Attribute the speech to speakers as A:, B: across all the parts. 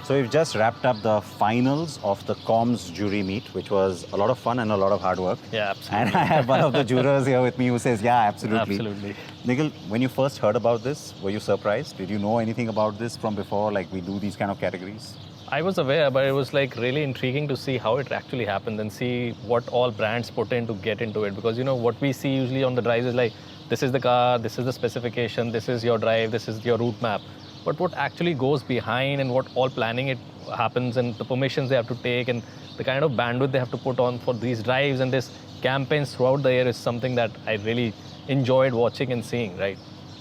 A: So we've just wrapped up the finals of the comms jury meet, which was a lot of fun and a lot of hard work.
B: Yeah, absolutely.
A: And I have one of the jurors here with me who says, yeah, absolutely.
B: Absolutely.
A: Nikhil, when you first heard about this, were you surprised? Did you know anything about this from before, like we do these kind of categories?
B: I was aware, but it was like really intriguing to see how it actually happened and see what all brands put in to get into it. Because, you know, what we see usually on the drives is like, this is the car, this is the specification, this is your drive, this is your route map. But what actually goes behind and what all planning it happens and the permissions they have to take and the kind of bandwidth they have to put on for these drives and these campaigns throughout the year is something that I really enjoyed watching and seeing, right?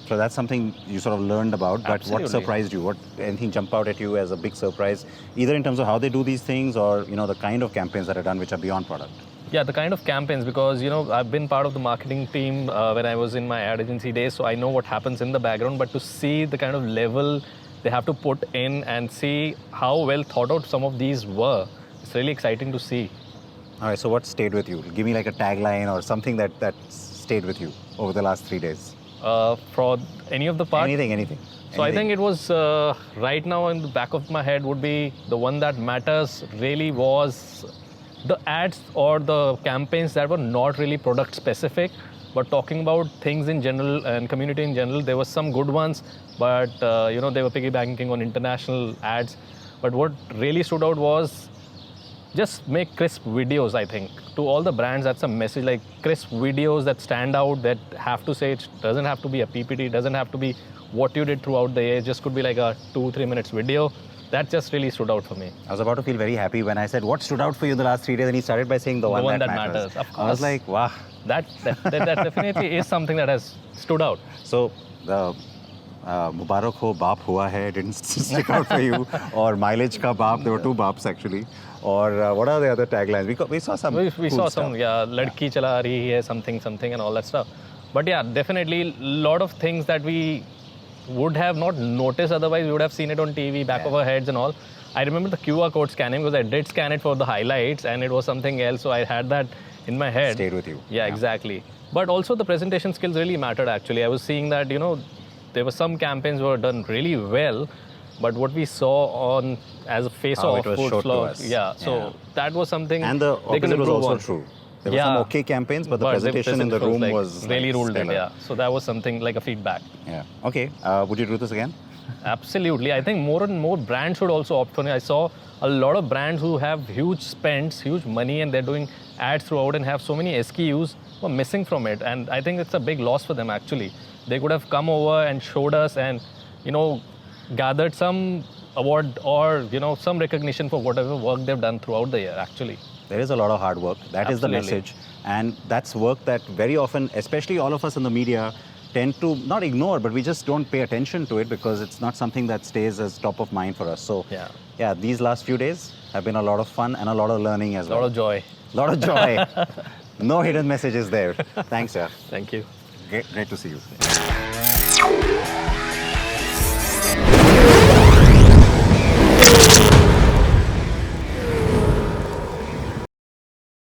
A: So that's something you sort of learned about, but
B: Absolutely.
A: what surprised you? Anything jump out at you as a big surprise, either in terms of how they do these things or, you know, the kind of campaigns that are done which are beyond product?
B: Yeah, the kind of campaigns, because, you know, I've been part of the marketing team when I was in my ad agency days, so I know what happens in the background, but to see the kind of level they have to put in and see how well thought out some of these were, it's really exciting to see.
A: All right, so what stayed with you? Give me like a tagline or something that stayed with you over the last 3 days.
B: For any of the parts?
A: Anything.
B: So I think it was, right now in the back of my head would be the one that matters really was the ads or the campaigns that were not really product specific, but talking about things in general and community in general. There were some good ones, but you know, they were piggybacking on international ads. But what really stood out was just make crisp videos, I think. To all the brands, that's a message, like crisp videos that stand out, that have to say, it doesn't have to be a PPT, it doesn't have to be what you did throughout the year, it just could be like a 2-3 minutes video. That just really stood out for me.
A: I was about to feel very happy when I said, what stood out for you in the last 3 days? And he started by saying the one that matters.
B: Of course.
A: I was like, wow.
B: That definitely is something that has stood out.
A: So the Mubarak ho baap hua hai didn't stick out for you, or mileage ka baap, there were 2 baaps actually, or what are the other taglines? We saw some
B: We
A: cool
B: saw
A: stuff.
B: some, yeah, ladki chala rahi hai, something and all that stuff. But yeah, definitely a lot of things that we would have not noticed otherwise. We would have seen it on TV, back of our heads and all. I remember the QR code scanning because I did scan it for the highlights and it was something else, so I had that in my head.
A: Stayed with you.
B: Yeah, exactly. But also the presentation skills really mattered actually. I was seeing that, you know, there were some campaigns were done really well, but what we saw on as a face-off,
A: it was showed to us.
B: yeah, so that was something.
A: And the
B: they can
A: opposite was
B: improve
A: also
B: on.
A: true. There were some okay campaigns, but the presentation in the room was
B: really
A: like
B: ruled it.
A: stellar.
B: Yeah, so that was something like a feedback.
A: Yeah. Okay. Would you do this again?
B: Absolutely. I think more and more brands should also opt for it. I saw a lot of brands who have huge spends, huge money, and they're doing ads throughout and have so many SKUs were missing from it. And I think it's a big loss for them actually. They could have come over and showed us and, you know, gathered some award or, you know, some recognition for whatever work they've done throughout the year actually.
A: There is a lot of hard work. That is the message. And that's work that very often, especially all of us in the media, tend to not ignore, but we just don't pay attention to it because it's not something that stays as top of mind for us. So yeah, these last few days have been a lot of fun and a lot of learning as well.
B: A lot of joy.
A: A lot of joy. No hidden messages there. Thanks, sir.
B: Thank you.
A: Great to see you.